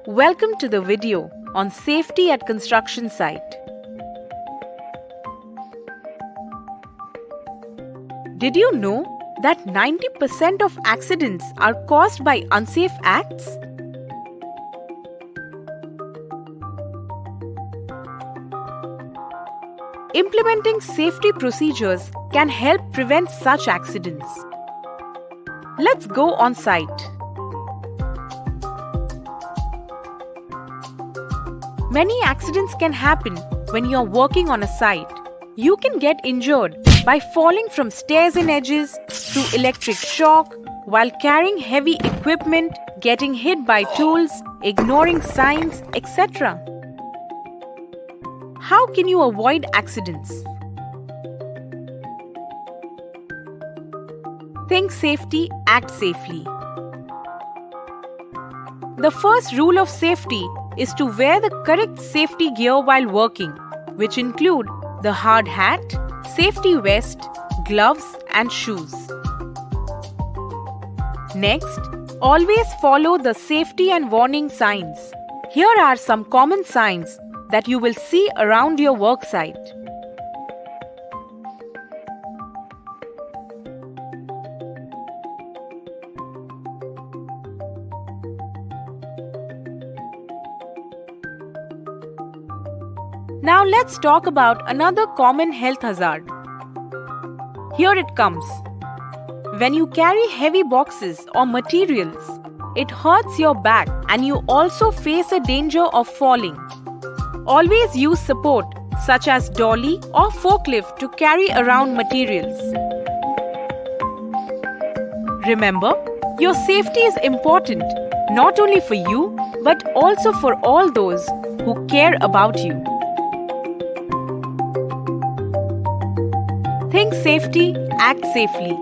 Welcome to the video on safety at construction site. Did you know that 90% of accidents are caused by unsafe acts? Implementing safety procedures can help prevent such accidents. Let's go on site. Many accidents can happen when you are working on a site. You can get injured by falling from stairs and edges, through electric shock, while carrying heavy equipment, getting hit by tools, ignoring signs, etc. How can you avoid accidents? Think safety, act safely. The first rule of safety is to wear the correct safety gear while working, which include the hard hat, safety vest, gloves and shoes. Next, always follow the safety and warning signs. Here are some common signs that you will see around your work site. Now let's talk about another common health hazard. Here it comes. When you carry heavy boxes or materials, it hurts your back and you also face a danger of falling. Always use support such as dolly or forklift to carry around materials. Remember, your safety is important not only for you but also for all those who care about you. Think safety, act safely.